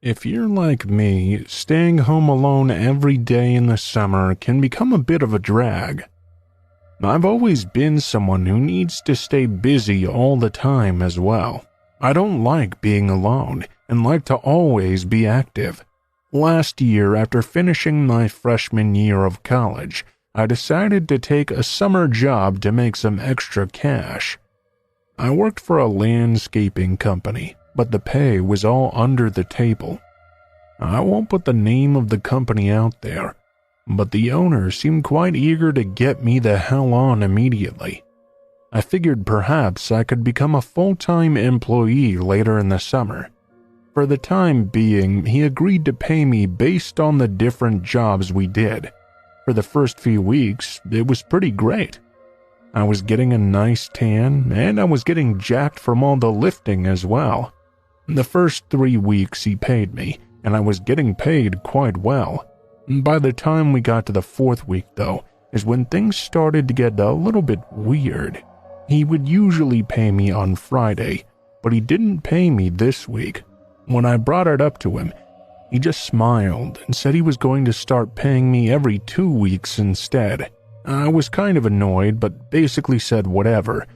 If you're like me, staying home alone every day in the summer can become a bit of a drag. I've always been someone who needs to stay busy all the time as well. I don't like being alone and like to always be active. Last year, after finishing my freshman year of college, I decided to take a summer job to make some extra cash. I worked for a landscaping company, but the pay was all under the table. I won't put the name of the company out there, but the owner seemed quite eager to get me the hell on immediately. I figured perhaps I could become a full-time employee later in the summer. For the time being, he agreed to pay me based on the different jobs we did. For the first few weeks, it was pretty great. I was getting a nice tan, and I was getting jacked from all the lifting as well. The first 3 weeks he paid me, and I was getting paid quite well. By the time we got to the 4th week, though, is when things started to get a little bit weird. He would usually pay me on Friday, but he didn't pay me this week. When I brought it up to him, he just smiled and said he was going to start paying me every 2 weeks instead. I was kind of annoyed, but basically said whatever,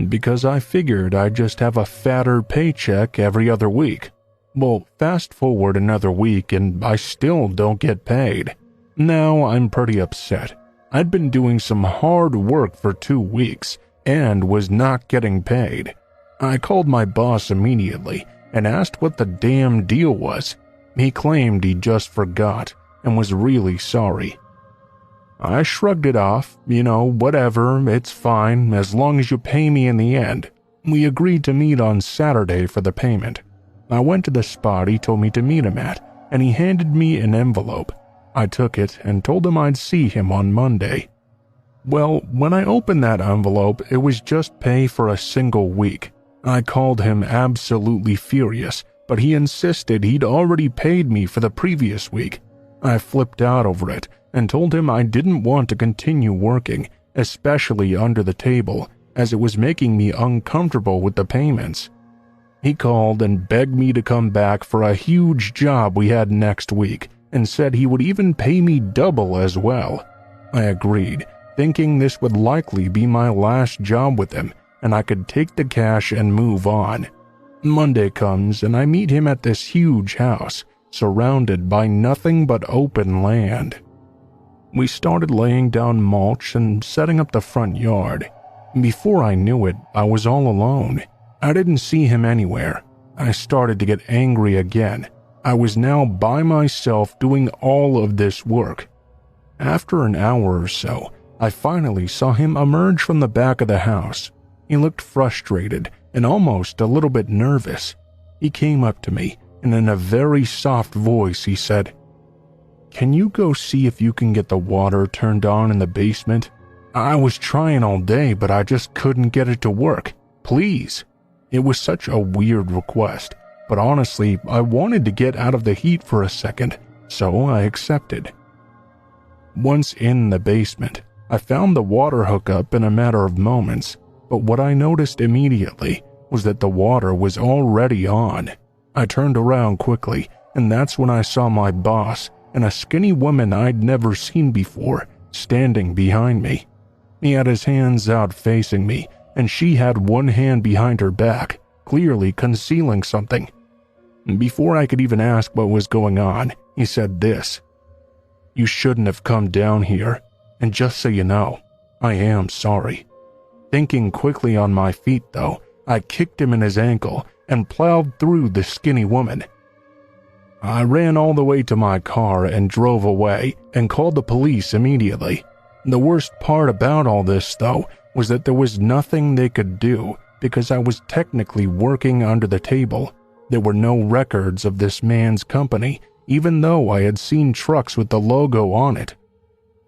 because I figured I'd just have a fatter paycheck every other week. Well, fast forward another week and I still don't get paid. Now I'm pretty upset. I'd been doing some hard work for 2 weeks and was not getting paid. I called my boss immediately and asked what the damn deal was. He claimed he just forgot and was really sorry. I shrugged it off, whatever, it's fine, as long as you pay me in the end. We agreed to meet on Saturday for the payment. I went to the spot he told me to meet him at, and he handed me an envelope. I took it and told him I'd see him on Monday. Well, when I opened that envelope, it was just pay for a single week. I called him absolutely furious, but he insisted he'd already paid me for the previous week. I flipped out over it and told him I didn't want to continue working, especially under the table, as it was making me uncomfortable with the payments. He called and begged me to come back for a huge job we had next week, and said he would even pay me double as well. I agreed, thinking this would likely be my last job with him, and I could take the cash and move on. Monday comes, and I meet him at this huge house, surrounded by nothing but open land. We started laying down mulch and setting up the front yard. Before I knew it, I was all alone. I didn't see him anywhere. I started to get angry again. I was now by myself doing all of this work. After an hour or so, I finally saw him emerge from the back of the house. He looked frustrated and almost a little bit nervous. He came up to me, and in a very soft voice he said, "Can you go see if you can get the water turned on in the basement? I was trying all day, but I just couldn't get it to work. Please." It was such a weird request, but honestly, I wanted to get out of the heat for a second, so I accepted. Once in the basement, I found the water hookup in a matter of moments, but what I noticed immediately was that the water was already on. I turned around quickly, and that's when I saw my boss and a skinny woman I'd never seen before standing behind me. He had his hands out facing me, and she had one hand behind her back, clearly concealing something. Before I could even ask what was going on, he said this: "You shouldn't have come down here, and just so you know, I am sorry." Thinking quickly on my feet, though, I kicked him in his ankle and plowed through the skinny woman. I ran all the way to my car and drove away and called the police immediately. The worst part about all this, though, was that there was nothing they could do because I was technically working under the table. There were no records of this man's company, even though I had seen trucks with the logo on it.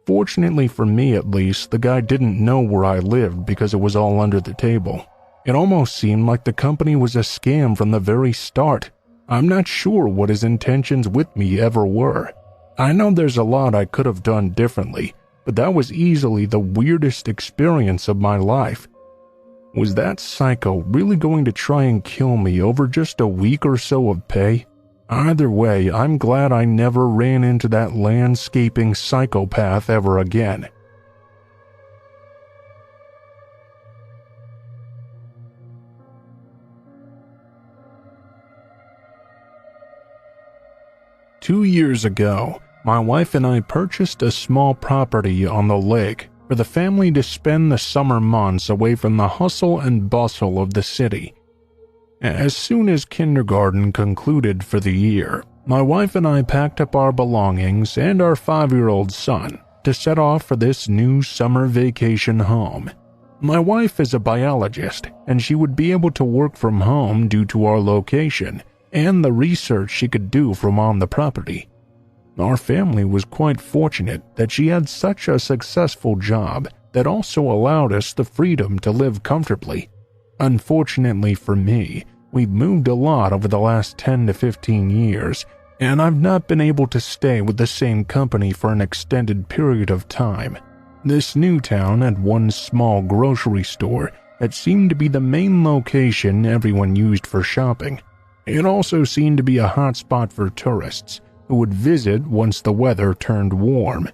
Fortunately for me at least, the guy didn't know where I lived because it was all under the table. It almost seemed like the company was a scam from the very start. I'm not sure what his intentions with me ever were. I know there's a lot I could have done differently, but that was easily the weirdest experience of my life. Was that psycho really going to try and kill me over just a week or so of pay? Either way, I'm glad I never ran into that landscaping psychopath ever again. Two years ago, my wife and I purchased a small property on the lake for the family to spend the summer months away from the hustle and bustle of the city. As soon as kindergarten concluded for the year, my wife and I packed up our belongings and our 5-year-old son to set off for this new summer vacation home. My wife is a biologist, and she would be able to work from home due to our location and the research she could do from on the property. Our family was quite fortunate that she had such a successful job that also allowed us the freedom to live comfortably. Unfortunately for me, we've moved a lot over the last 10 to 15 years, and I've not been able to stay with the same company for an extended period of time. This new town had one small grocery store that seemed to be the main location everyone used for shopping. It also seemed to be a hotspot for tourists who would visit once the weather turned warm.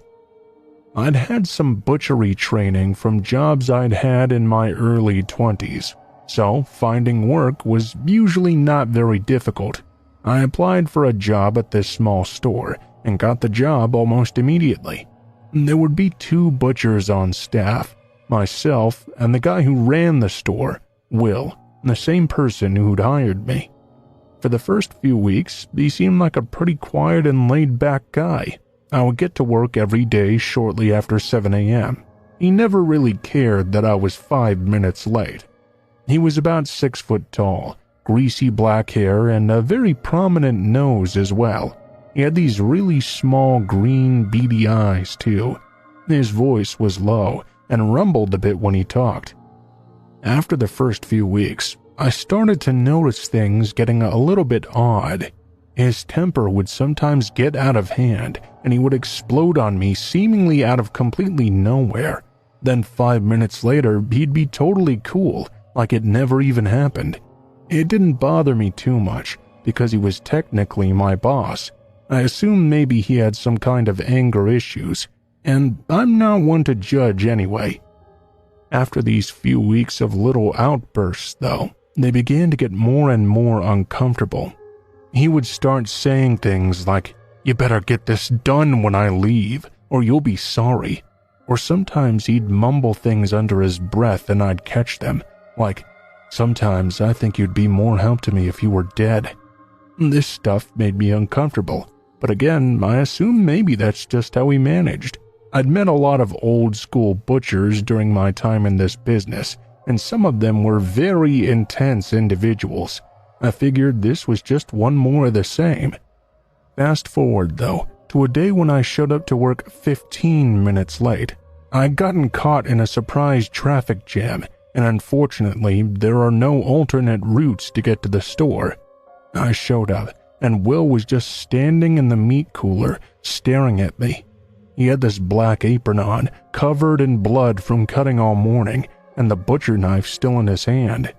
I'd had some butchery training from jobs I'd had in my early 20s, so finding work was usually not very difficult. I applied for a job at this small store and got the job almost immediately. There would be 2 butchers on staff, myself and the guy who ran the store, Will, the same person who'd hired me. For the first few weeks, he seemed like a pretty quiet and laid-back guy. I would get to work every day shortly after 7 a.m. He never really cared that I was 5 minutes late. He was about 6 foot tall, greasy black hair, and a very prominent nose as well. He had these really small green beady eyes too. His voice was low and rumbled a bit when he talked. After the first few weeks, I started to notice things getting a little bit odd. His temper would sometimes get out of hand, and he would explode on me seemingly out of completely nowhere. Then 5 minutes later, he'd be totally cool, like it never even happened. It didn't bother me too much, because he was technically my boss. I assumed maybe he had some kind of anger issues, and I'm not one to judge anyway. After these few weeks of little outbursts, though, they began to get more and more uncomfortable. He would start saying things like, "You better get this done when I leave, or you'll be sorry." Or sometimes he'd mumble things under his breath and I'd catch them, like, "Sometimes I think you'd be more help to me if you were dead." This stuff made me uncomfortable, but again, I assume maybe that's just how he managed. I'd met a lot of old-school butchers during my time in this business, and some of them were very intense individuals. I figured this was just one more of the same. Fast forward, though, to a day when I showed up to work 15 minutes late. I'd gotten caught in a surprise traffic jam, and unfortunately, there are no alternate routes to get to the store. I showed up, and Will was just standing in the meat cooler, staring at me. He had this black apron on, covered in blood from cutting all morning, and the butcher knife still in his hand.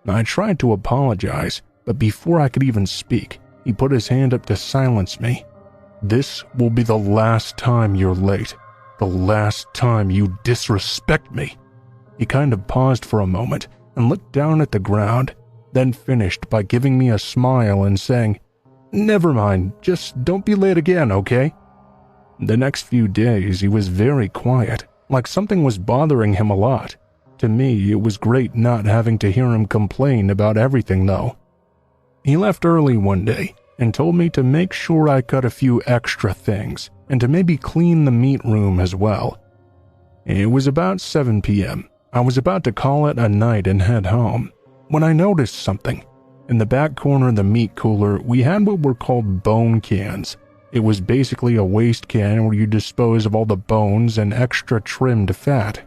I tried to apologize, but before I could even speak, he put his hand up to silence me. "This will be the last time you're late. The last time you disrespect me." He kind of paused for a moment and looked down at the ground, then finished by giving me a smile and saying, "Never mind, just don't be late again, okay?" The next few days he was very quiet, like something was bothering him a lot. To me, it was great not having to hear him complain about everything, though. He left early one day and told me to make sure I cut a few extra things and to maybe clean the meat room as well. It was about 7 p.m. I was about to call it a night and head home when I noticed something. In the back corner of the meat cooler, we had what were called bone cans. It was basically a waste can where you dispose of all the bones and extra trimmed fat.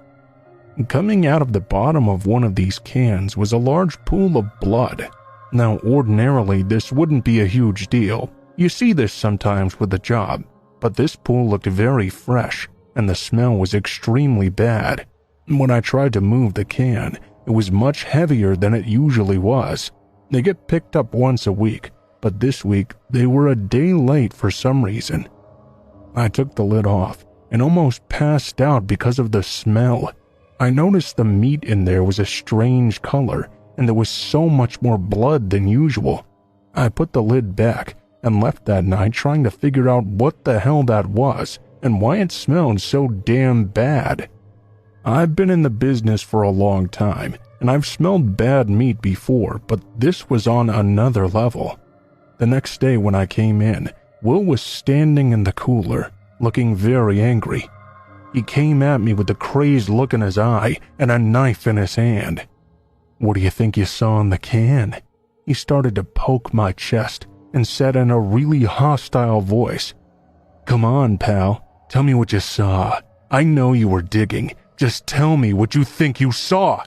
Coming out of the bottom of one of these cans was a large pool of blood. Now, ordinarily, this wouldn't be a huge deal. You see this sometimes with a job, but this pool looked very fresh, and the smell was extremely bad. When I tried to move the can, it was much heavier than it usually was. They get picked up once a week, but this week they were a day late for some reason. I took the lid off and almost passed out because of the smell. I noticed the meat in there was a strange color, and there was so much more blood than usual. I put the lid back and left that night trying to figure out what the hell that was and why it smelled so damn bad. I've been in the business for a long time, and I've smelled bad meat before, but this was on another level. The next day when I came in, Will was standing in the cooler, looking very angry. He came at me with a crazed look in his eye and a knife in his hand. "What do you think you saw in the can?" He started to poke my chest and said in a really hostile voice, "Come on, pal, tell me what you saw. I know you were digging. Just tell me what you think you saw."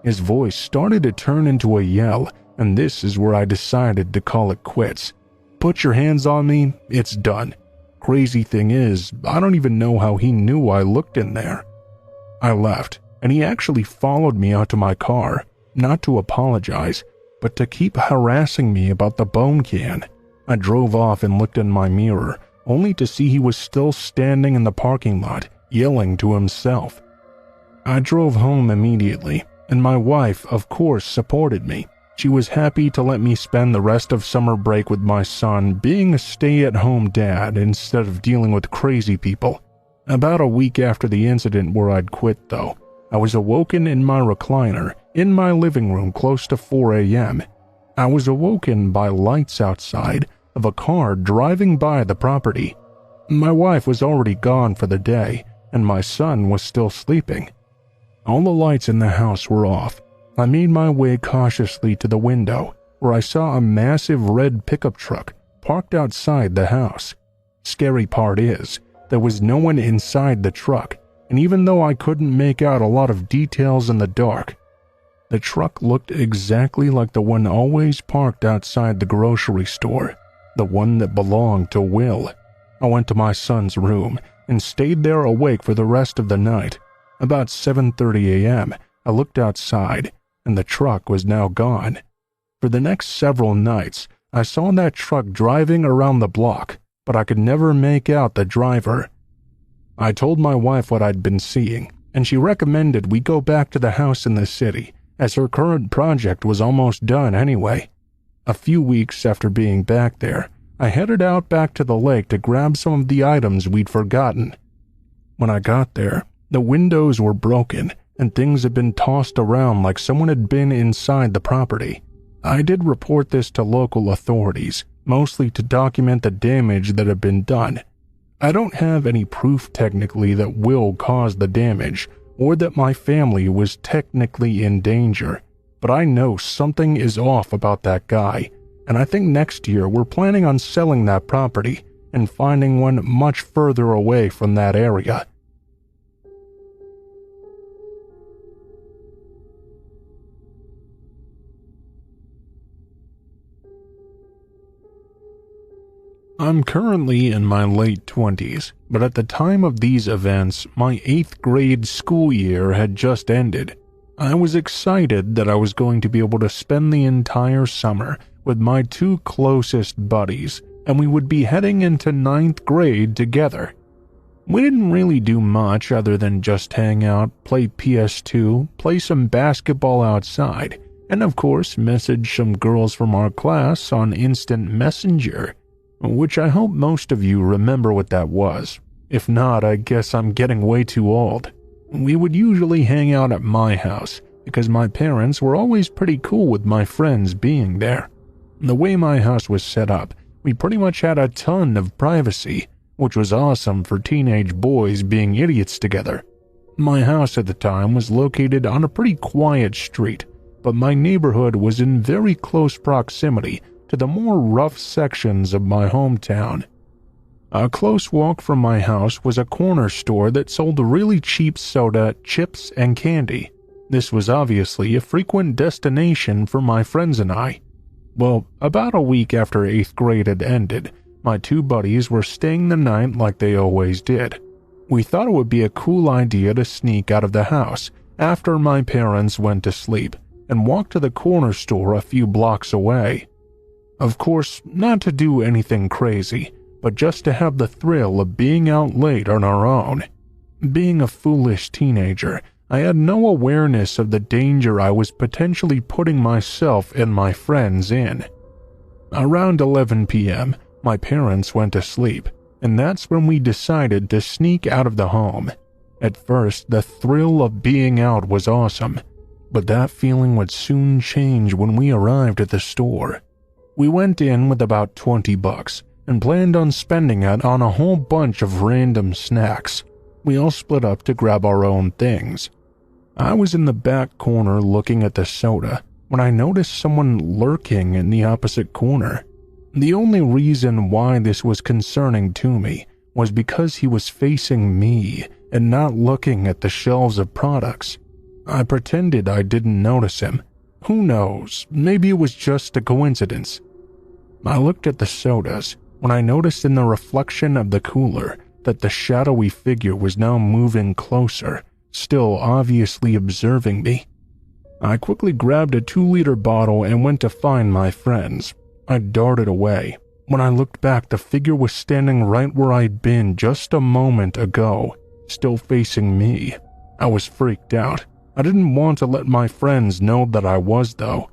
His voice started to turn into a yell, and this is where I decided to call it quits. Put your hands on me, it's done. Crazy thing is, I don't even know how he knew I looked in there. I left, and he actually followed me out to my car, not to apologize, but to keep harassing me about the bone can. I drove off and looked in my mirror, only to see he was still standing in the parking lot, yelling to himself. I drove home immediately, and my wife, of course, supported me. She was happy to let me spend the rest of summer break with my son, being a stay-at-home dad instead of dealing with crazy people. About a week after the incident where I'd quit, though, I was awoken in my recliner in my living room close to 4 a.m. I was awoken by lights outside of a car driving by the property. My wife was already gone for the day, and my son was still sleeping. All the lights in the house were off. I made my way cautiously to the window, where I saw a massive red pickup truck parked outside the house. Scary part is, there was no one inside the truck, and even though I couldn't make out a lot of details in the dark, the truck looked exactly like the one always parked outside the grocery store, the one that belonged to Will. I went to my son's room and stayed there awake for the rest of the night. About 7:30 a.m., I looked outside, and the truck was now gone. For the next several nights, I saw that truck driving around the block, but I could never make out the driver. I told my wife what I'd been seeing, and she recommended we go back to the house in the city, as her current project was almost done anyway. A few weeks after being back there, I headed out back to the lake to grab some of the items we'd forgotten. When I got there, the windows were broken, and things had been tossed around like someone had been inside the property. I did report this to local authorities, mostly to document the damage that had been done. I don't have any proof technically that Will caused the damage, or that my family was technically in danger, but I know something is off about that guy, and I think next year we're planning on selling that property and finding one much further away from that area. I'm currently in my late 20s, but at the time of these events, my 8th grade school year had just ended. I was excited that I was going to be able to spend the entire summer with my two closest buddies, and we would be heading into 9th grade together. We didn't really do much other than just hang out, play PS2, play some basketball outside, and of course message some girls from our class on Instant Messenger, which I hope most of you remember what that was. If not, I guess I'm getting way too old. We would usually hang out at my house, because my parents were always pretty cool with my friends being there. The way my house was set up, we pretty much had a ton of privacy, which was awesome for teenage boys being idiots together. My house at the time was located on a pretty quiet street, but my neighborhood was in very close proximity to the more rough sections of my hometown. A close walk from my house was a corner store that sold really cheap soda, chips, and candy. This was obviously a frequent destination for my friends and I. Well, about a week after 8th grade had ended, my two buddies were staying the night like they always did. We thought it would be a cool idea to sneak out of the house after my parents went to sleep and walk to the corner store a few blocks away. Of course, not to do anything crazy, but just to have the thrill of being out late on our own. Being a foolish teenager, I had no awareness of the danger I was potentially putting myself and my friends in. Around 11 p.m., my parents went to sleep, and that's when we decided to sneak out of the home. At first, the thrill of being out was awesome, but that feeling would soon change when we arrived at the store. We went in with about $20 and planned on spending it on a whole bunch of random snacks. We all split up to grab our own things. I was in the back corner looking at the soda when I noticed someone lurking in the opposite corner. The only reason why this was concerning to me was because he was facing me and not looking at the shelves of products. I pretended I didn't notice him. Who knows, maybe it was just a coincidence. I looked at the sodas when I noticed in the reflection of the cooler that the shadowy figure was now moving closer, still obviously observing me. I quickly grabbed a 2-liter bottle and went to find my friends. I darted away. When I looked back, the figure was standing right where I'd been just a moment ago, still facing me. I was freaked out. I didn't want to let my friends know that I was, though.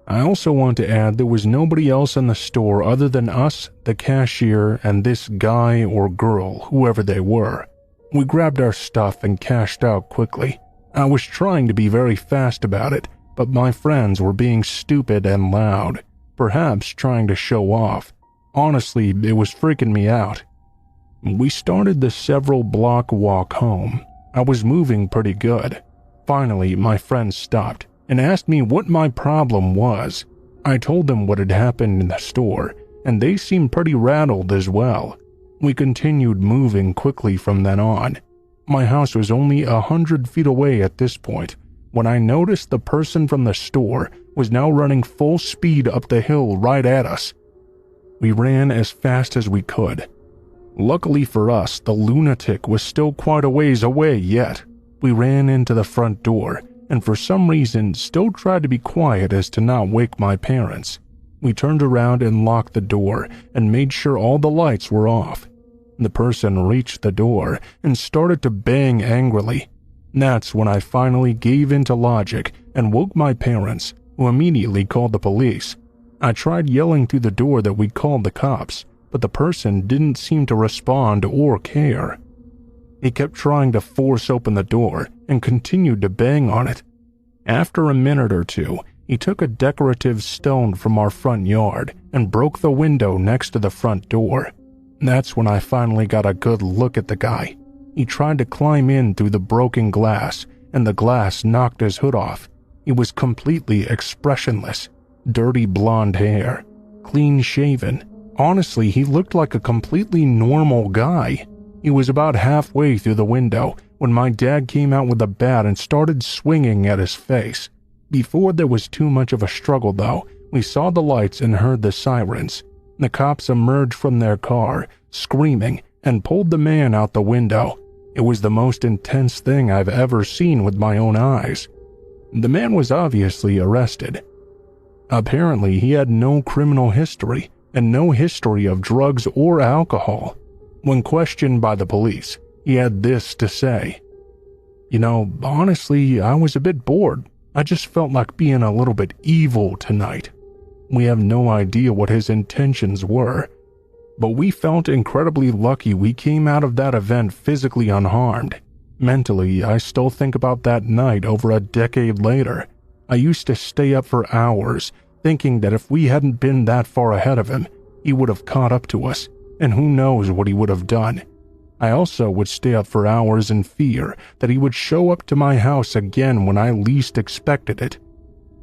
I also want to add there was nobody else in the store other than us, the cashier, and this guy or girl, whoever they were. We grabbed our stuff and cashed out quickly. I was trying to be very fast about it, but my friends were being stupid and loud, perhaps trying to show off. Honestly, it was freaking me out. We started the several block walk home. I was moving pretty good. Finally, my friends stopped and asked me what my problem was. I told them what had happened in the store, and they seemed pretty rattled as well. We continued moving quickly from then on. My house was only 100 feet away at this point when I noticed the person from the store was now running full speed up the hill right at us. We ran as fast as we could. Luckily for us, the lunatic was still quite a ways away yet. We ran into the front door, and for some reason still tried to be quiet as to not wake my parents. We turned around and locked the door and made sure all the lights were off. The person reached the door and started to bang angrily. That's when I finally gave in to logic and woke my parents, who immediately called the police. I tried yelling through the door that we'd called the cops, but the person didn't seem to respond or care. He kept trying to force open the door and continued to bang on it. After a minute or two, he took a decorative stone from our front yard and broke the window next to the front door. That's when I finally got a good look at the guy. He tried to climb in through the broken glass, and the glass knocked his hood off. He was completely expressionless, dirty blonde hair, clean shaven. Honestly, he looked like a completely normal guy. He was about halfway through the window when my dad came out with a bat and started swinging at his face. Before there was too much of a struggle, though, we saw the lights and heard the sirens. The cops emerged from their car, screaming, and pulled the man out the window. It was the most intense thing I've ever seen with my own eyes. The man was obviously arrested. Apparently, he had no criminal history and no history of drugs or alcohol. When questioned by the police, he had this to say: honestly, I was a bit bored. I just felt like being a little bit evil tonight. We have no idea what his intentions were, but we felt incredibly lucky we came out of that event physically unharmed. Mentally, I still think about that night over a decade later. I used to stay up for hours, thinking that if we hadn't been that far ahead of him, he would have caught up to us, and who knows what he would have done. I also would stay up for hours in fear that he would show up to my house again when I least expected it.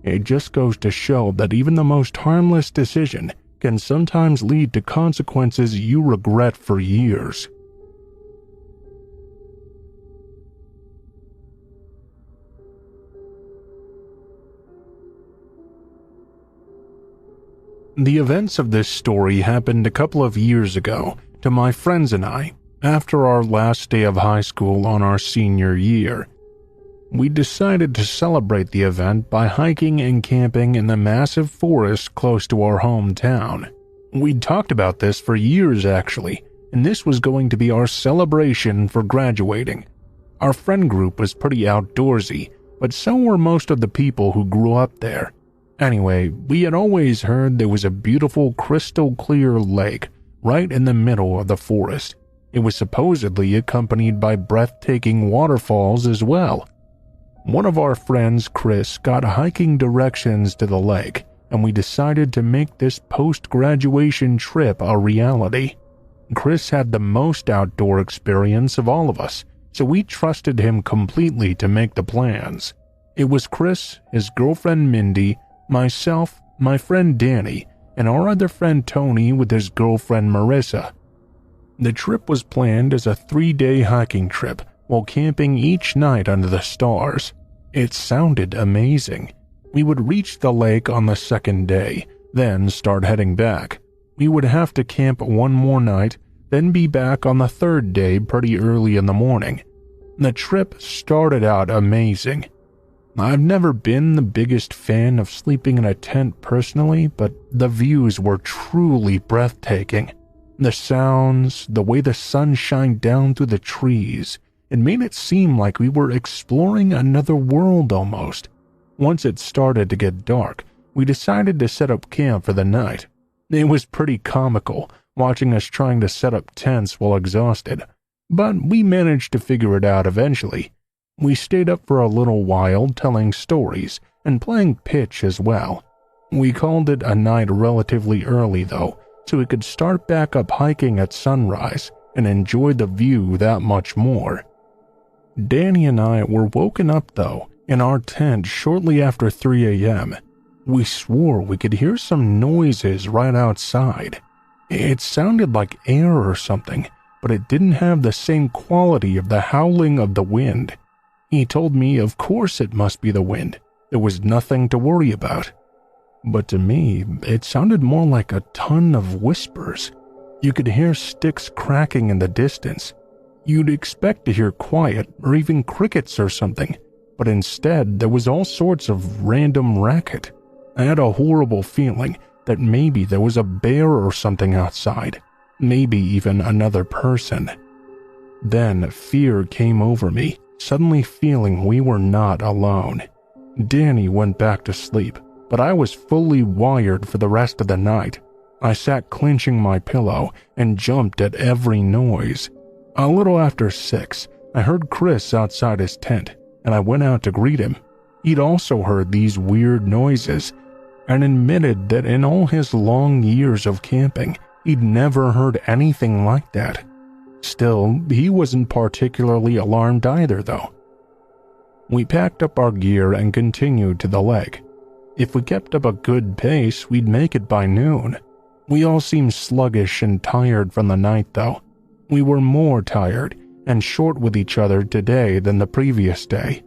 It just goes to show that even the most harmless decision can sometimes lead to consequences you regret for years. The events of this story happened a couple of years ago to my friends and I after our last day of high school on our senior year. We decided to celebrate the event by hiking and camping in the massive forest close to our hometown. We'd talked about this for years actually, and this was going to be our celebration for graduating. Our friend group was pretty outdoorsy, but so were most of the people who grew up there. Anyway, we had always heard there was a beautiful crystal clear lake right in the middle of the forest. It was supposedly accompanied by breathtaking waterfalls as well. One of our friends, Chris, got hiking directions to the lake, and we decided to make this post-graduation trip a reality. Chris had the most outdoor experience of all of us, so we trusted him completely to make the plans. It was Chris, his girlfriend Mindy, myself, my friend Danny, and our other friend Tony with his girlfriend Marissa. The trip was planned as a 3-day hiking trip, while camping each night under the stars. It sounded amazing. We would reach the lake on the second day, then start heading back. We would have to camp one more night, then be back on the third day pretty early in the morning. The trip started out amazing. I've never been the biggest fan of sleeping in a tent personally, but the views were truly breathtaking. The sounds, the way the sun shined down through the trees, it made it seem like we were exploring another world almost. Once it started to get dark, we decided to set up camp for the night. It was pretty comical, watching us trying to set up tents while exhausted, but we managed to figure it out eventually. We stayed up for a little while telling stories and playing pitch as well. We called it a night relatively early though, so we could start back up hiking at sunrise and enjoy the view that much more. Danny and I were woken up though in our tent shortly after 3 a.m. We swore we could hear some noises right outside. It sounded like air or something, but it didn't have the same quality of the howling of the wind. He told me of course it must be the wind. There was nothing to worry about. But to me, it sounded more like a ton of whispers. You could hear sticks cracking in the distance. You'd expect to hear quiet or even crickets or something, but instead there was all sorts of random racket. I had a horrible feeling that maybe there was a bear or something outside, maybe even another person. Then fear came over me, suddenly feeling we were not alone. Danny went back to sleep, but I was fully wired for the rest of the night. I sat clenching my pillow and jumped at every noise. A little after 6, I heard Chris outside his tent, and I went out to greet him. He'd also heard these weird noises, and admitted that in all his long years of camping, he'd never heard anything like that. Still, he wasn't particularly alarmed either, though. We packed up our gear and continued to the lake. If we kept up a good pace, we'd make it by noon. We all seemed sluggish and tired from the night, though. We were more tired and short with each other today than the previous day.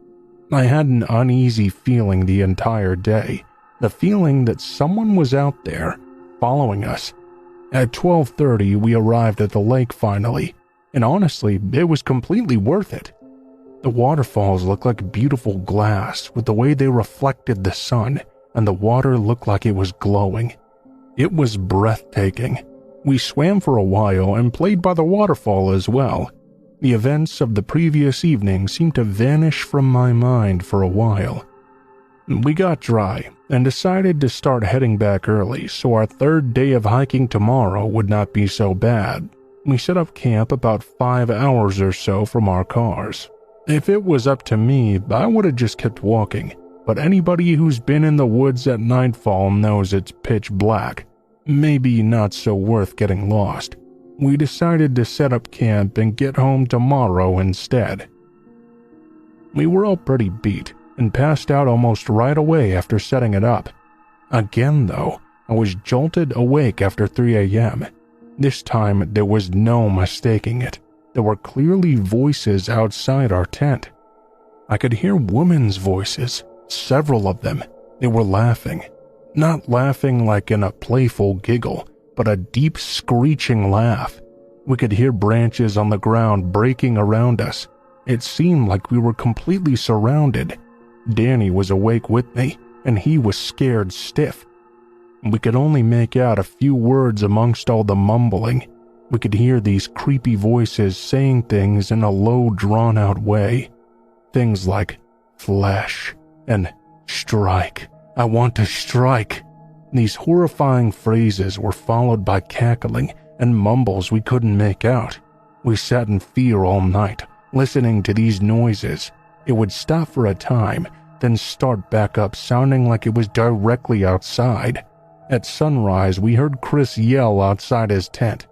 I had an uneasy feeling the entire day, the feeling that someone was out there, following us. At 12:30, we arrived at the lake finally, and honestly, it was completely worth it. The waterfalls looked like beautiful glass with the way they reflected the sun, and the water looked like it was glowing. It was breathtaking. We swam for a while and played by the waterfall as well. The events of the previous evening seemed to vanish from my mind for a while. We got dry and decided to start heading back early so our third day of hiking tomorrow would not be so bad. We set up camp about 5 hours or so from our cars. If it was up to me, I would have just kept walking, but anybody who's been in the woods at nightfall knows it's pitch black. Maybe not so worth getting lost. We decided to set up camp and get home tomorrow instead. We were all pretty beat and passed out almost right away after setting it up. Again though, I was jolted awake after 3 a.m. This time there was no mistaking it. There were clearly voices outside our tent. I could hear women's voices, several of them. They were laughing. Not laughing like in a playful giggle, but a deep screeching laugh. We could hear branches on the ground breaking around us. It seemed like we were completely surrounded. Danny was awake with me, and he was scared stiff. We could only make out a few words amongst all the mumbling. We could hear these creepy voices saying things in a low, drawn-out way. Things like, flesh, and strike. I want to strike. These horrifying phrases were followed by cackling and mumbles we couldn't make out. We sat in fear all night, listening to these noises. It would stop for a time, then start back up sounding like it was directly outside. At sunrise, we heard Chris yell outside his tent.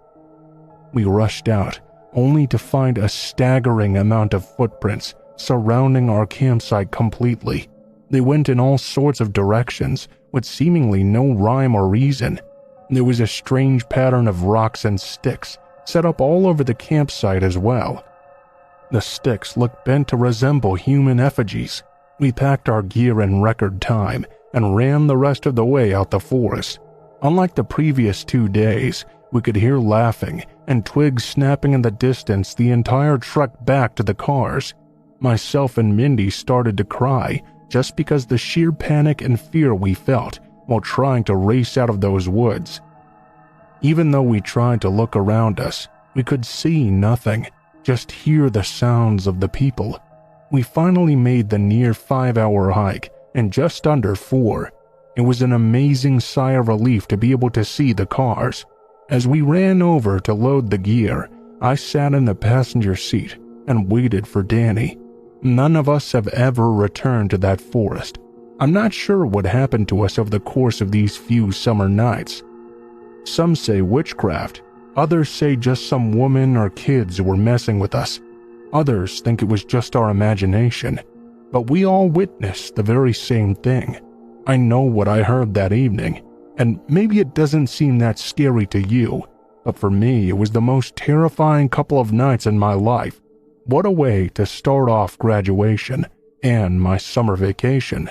We rushed out, only to find a staggering amount of footprints surrounding our campsite completely. They went in all sorts of directions, with seemingly no rhyme or reason. There was a strange pattern of rocks and sticks set up all over the campsite as well. The sticks looked bent to resemble human effigies. We packed our gear in record time and ran the rest of the way out the forest. Unlike the previous 2 days, we could hear laughing and twigs snapping in the distance the entire trek back to the cars. Myself and Mindy started to cry just because the sheer panic and fear we felt while trying to race out of those woods. Even though we tried to look around us, we could see nothing, just hear the sounds of the people. We finally made the near 5-hour hike in just under 4. It was an amazing sigh of relief to be able to see the cars. As we ran over to load the gear, I sat in the passenger seat and waited for Danny. None of us have ever returned to that forest. I'm not sure what happened to us over the course of these few summer nights. Some say witchcraft, others say just some woman or kids were messing with us. Others think it was just our imagination, but we all witnessed the very same thing. I know what I heard that evening, and maybe it doesn't seem that scary to you, but for me it was the most terrifying couple of nights in my life. What a way to start off graduation and my summer vacation.